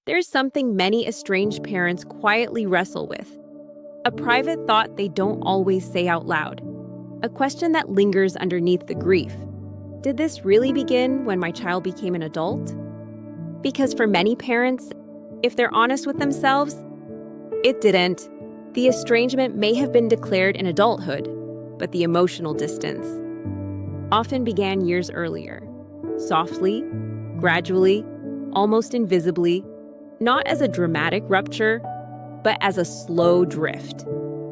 There's something many estranged parents quietly wrestle with. A private thought they don't always say out loud. A question that lingers underneath the grief. Did this really begin when my child became an adult? Because for many parents, if they're honest with themselves, it didn't. The estrangement may have been declared in adulthood, but the emotional distance often began years earlier. Softly, gradually, almost invisibly, not as a dramatic rupture, but as a slow drift.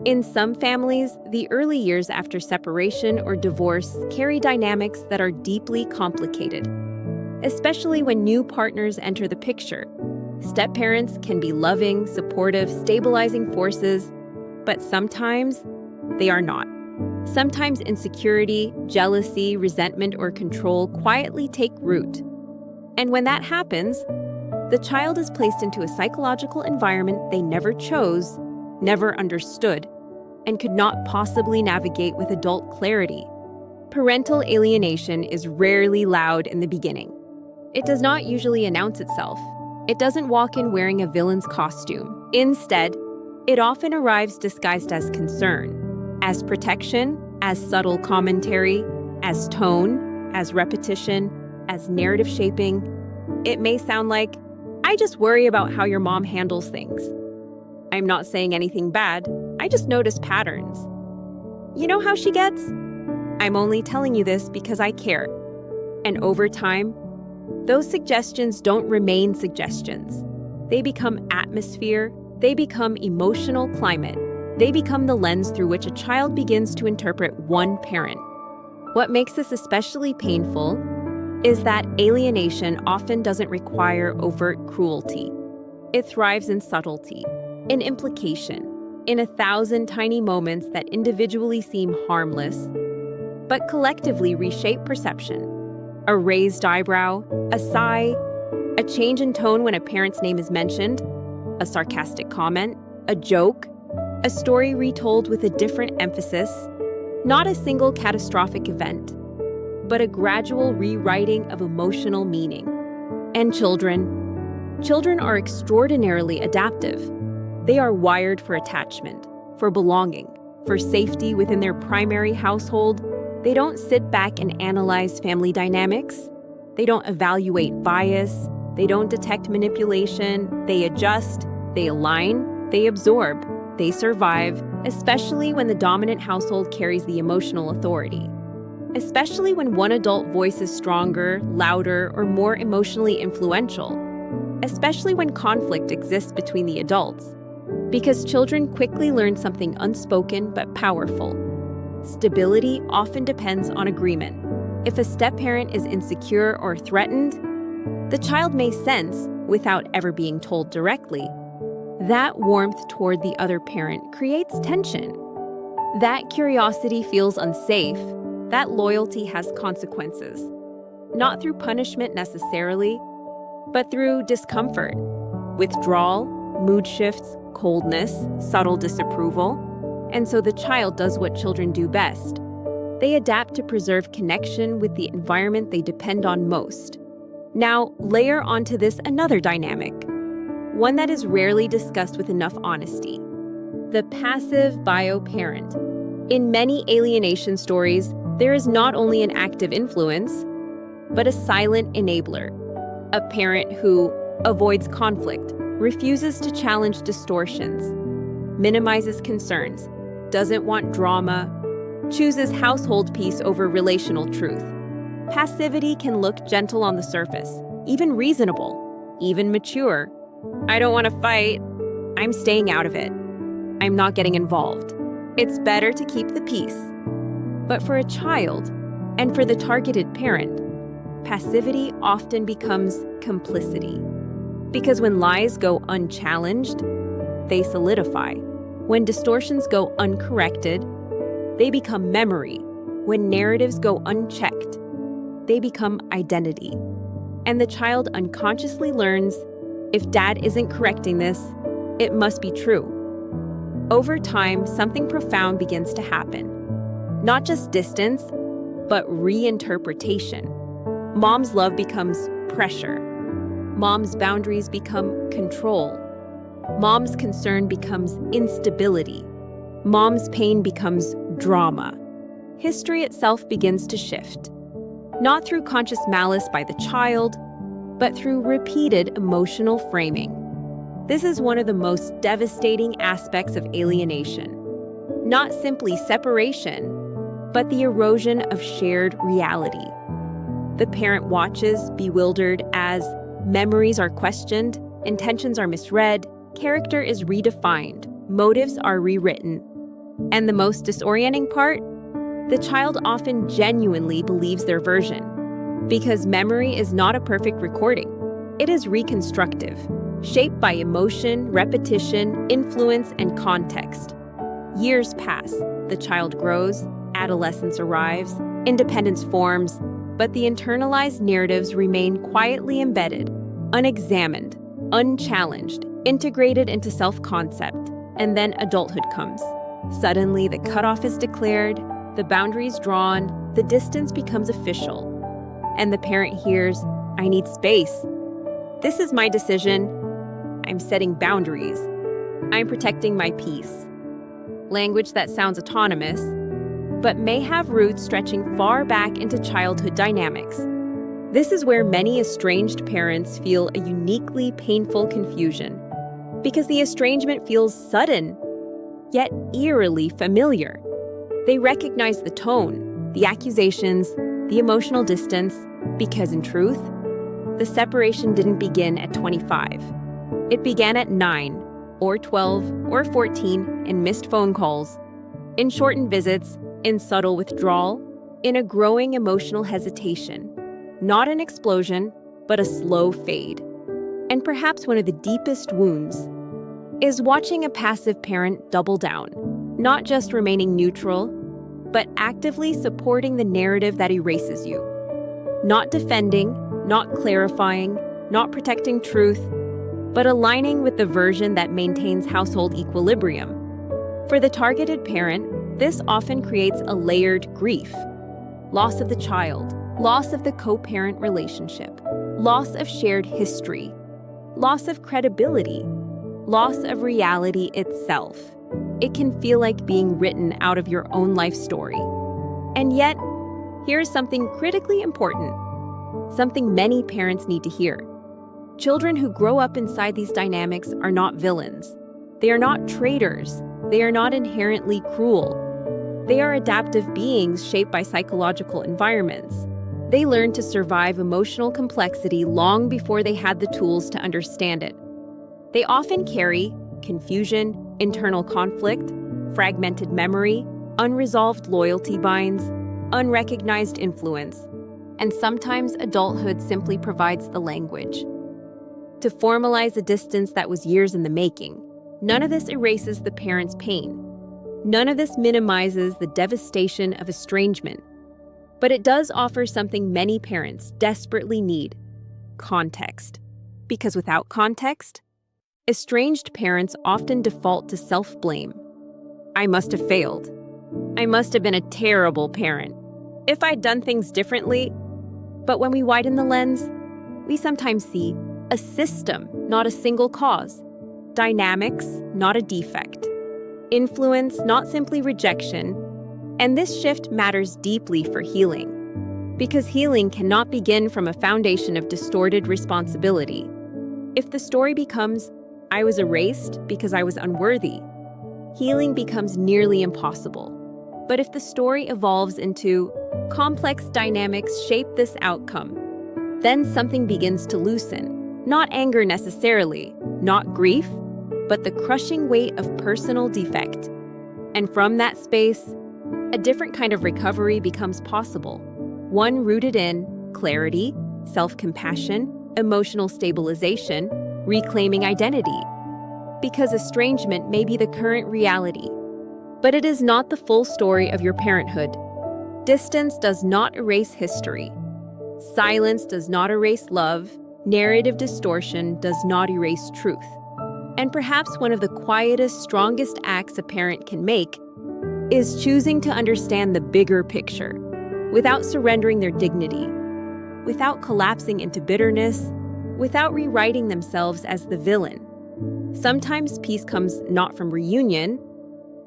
In some families, the early years after separation or divorce carry dynamics that are deeply complicated, especially when new partners enter the picture. Step-parents can be loving, supportive, stabilizing forces, but sometimes they are not. Sometimes insecurity, jealousy, resentment, or control quietly take root. And when that happens, the child is placed into a psychological environment they never chose, never understood, and could not possibly navigate with adult clarity. Parental alienation is rarely loud in the beginning. It does not usually announce itself. It doesn't walk in wearing a villain's costume. Instead, it often arrives disguised as concern, as protection, as subtle commentary, as tone, as repetition, as narrative shaping. It may sound like, "I just worry about how your mom handles things. I'm not saying anything bad, I just notice patterns. You know how she gets? I'm only telling you this because I care." And over time, those suggestions don't remain suggestions. They become atmosphere, they become emotional climate, they become the lens through which a child begins to interpret one parent. What makes this especially painful is that alienation often doesn't require overt cruelty. It thrives in subtlety, in implication, in 1,000 tiny moments that individually seem harmless, but collectively reshape perception. A raised eyebrow, a sigh, a change in tone when a parent's name is mentioned, a sarcastic comment, a joke, a story retold with a different emphasis, not a single catastrophic event, but a gradual rewriting of emotional meaning. And children are extraordinarily adaptive. They are wired for attachment, for belonging, for safety within their primary household. They don't sit back and analyze family dynamics. They don't evaluate bias. They don't detect manipulation. They adjust, they align, they absorb, they survive, especially when the dominant household carries the emotional authority. Especially when one adult voice is stronger, louder, or more emotionally influential. Especially when conflict exists between the adults. Because children quickly learn something unspoken but powerful. Stability often depends on agreement. If a step-parent is insecure or threatened, the child may sense, without ever being told directly, that warmth toward the other parent creates tension. That curiosity feels unsafe. That loyalty has consequences. Not through punishment necessarily, but through discomfort, withdrawal, mood shifts, coldness, subtle disapproval. And so the child does what children do best. They adapt to preserve connection with the environment they depend on most. Now, layer onto this another dynamic, one that is rarely discussed with enough honesty: the passive bio-parent. In many alienation stories, there is not only an active influence, but a silent enabler. A parent who avoids conflict, refuses to challenge distortions, minimizes concerns, doesn't want drama, chooses household peace over relational truth. Passivity can look gentle on the surface, even reasonable, even mature. I don't want to fight. I'm staying out of it. I'm not getting involved. It's better to keep the peace. But for a child, and for the targeted parent, passivity often becomes complicity. Because when lies go unchallenged, they solidify. When distortions go uncorrected, they become memory. When narratives go unchecked, they become identity. And the child unconsciously learns, if dad isn't correcting this, it must be true. Over time, something profound begins to happen. Not just distance, but reinterpretation. Mom's love becomes pressure. Mom's boundaries become control. Mom's concern becomes instability. Mom's pain becomes drama. History itself begins to shift, not through conscious malice by the child, but through repeated emotional framing. This is one of the most devastating aspects of alienation. Not simply separation, but the erosion of shared reality. The parent watches, bewildered, as memories are questioned, intentions are misread, character is redefined, motives are rewritten. And the most disorienting part? The child often genuinely believes their version, because memory is not a perfect recording. It is reconstructive, shaped by emotion, repetition, influence, and context. Years pass, the child grows, adolescence arrives, independence forms, but the internalized narratives remain quietly embedded, unexamined, unchallenged, integrated into self-concept. And then adulthood comes. Suddenly, the cutoff is declared, the boundaries drawn, the distance becomes official. And the parent hears, "I need space. This is my decision. I'm setting boundaries. I'm protecting my peace." Language that sounds autonomous, but may have roots stretching far back into childhood dynamics. This is where many estranged parents feel a uniquely painful confusion, because the estrangement feels sudden, yet eerily familiar. They recognize the tone, the accusations, the emotional distance, because in truth, the separation didn't begin at 25. It began at 9, or 12, or 14 in missed phone calls, in shortened visits, in subtle withdrawal, in a growing emotional hesitation. Not an explosion, but a slow fade. And perhaps one of the deepest wounds is watching a passive parent double down, not just remaining neutral, but actively supporting the narrative that erases you. Not defending, not clarifying, not protecting truth, but aligning with the version that maintains household equilibrium. For the targeted parent, this often creates a layered grief. Loss of the child, loss of the co-parent relationship, loss of shared history, loss of credibility, loss of reality itself. It can feel like being written out of your own life story. And yet, here's something critically important, something many parents need to hear. Children who grow up inside these dynamics are not villains. They are not traitors. They are not inherently cruel. They are adaptive beings shaped by psychological environments. They learned to survive emotional complexity long before they had the tools to understand it. They often carry confusion, internal conflict, fragmented memory, unresolved loyalty binds, unrecognized influence, and sometimes adulthood simply provides the language. To formalize a distance that was years in the making, none of this erases the parent's pain. None of this minimizes the devastation of estrangement. But it does offer something many parents desperately need: context. Because without context, estranged parents often default to self-blame. I must have failed. I must have been a terrible parent. If I'd done things differently. But when we widen the lens, we sometimes see a system, not a single cause. Dynamics, not a defect. Influence, not simply rejection. And this shift matters deeply for healing, because healing cannot begin from a foundation of distorted responsibility. If the story becomes, I was erased because I was unworthy, healing becomes nearly impossible. But if the story evolves into, complex dynamics shape this outcome, then something begins to loosen. Not anger necessarily, not grief, but the crushing weight of personal defect. And from that space, a different kind of recovery becomes possible. One rooted in clarity, self-compassion, emotional stabilization, reclaiming identity. Because estrangement may be the current reality, but it is not the full story of your parenthood. Distance does not erase history. Silence does not erase love. Narrative distortion does not erase truth. And perhaps one of the quietest, strongest acts a parent can make is choosing to understand the bigger picture without surrendering their dignity, without collapsing into bitterness, without rewriting themselves as the villain. Sometimes peace comes not from reunion,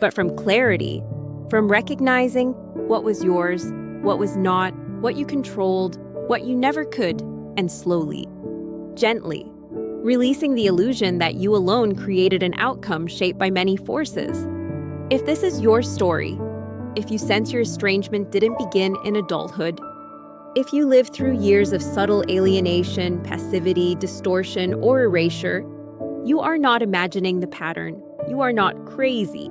but from clarity, from recognizing what was yours, what was not, what you controlled, what you never could, and slowly, gently, releasing the illusion that you alone created an outcome shaped by many forces. If this is your story, if you sense your estrangement didn't begin in adulthood, if you lived through years of subtle alienation, passivity, distortion, or erasure, you are not imagining the pattern. You are not crazy.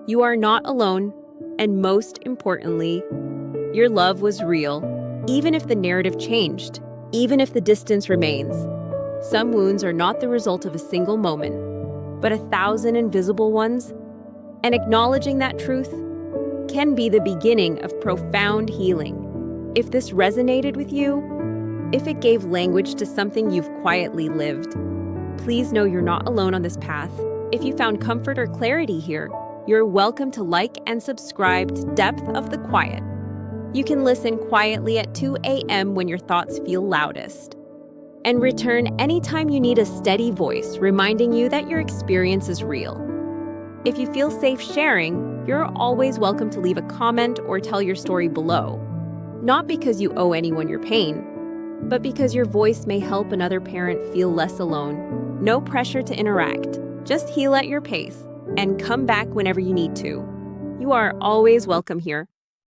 You are not alone, and most importantly, your love was real, even if the narrative changed, even if the distance remains. Some wounds are not the result of a single moment, but 1,000 invisible ones, and acknowledging that truth can be the beginning of profound healing. If this resonated with you, if it gave language to something you've quietly lived, please know you're not alone on this path. If you found comfort or clarity here, you're welcome to like and subscribe to Depth of the Quiet. You can listen quietly at 2 a.m. when your thoughts feel loudest. And return anytime you need a steady voice reminding you that your experience is real. If you feel safe sharing, you're always welcome to leave a comment or tell your story below. Not because you owe anyone your pain, but because your voice may help another parent feel less alone. No pressure to interact. Just heal at your pace and come back whenever you need to. You are always welcome here.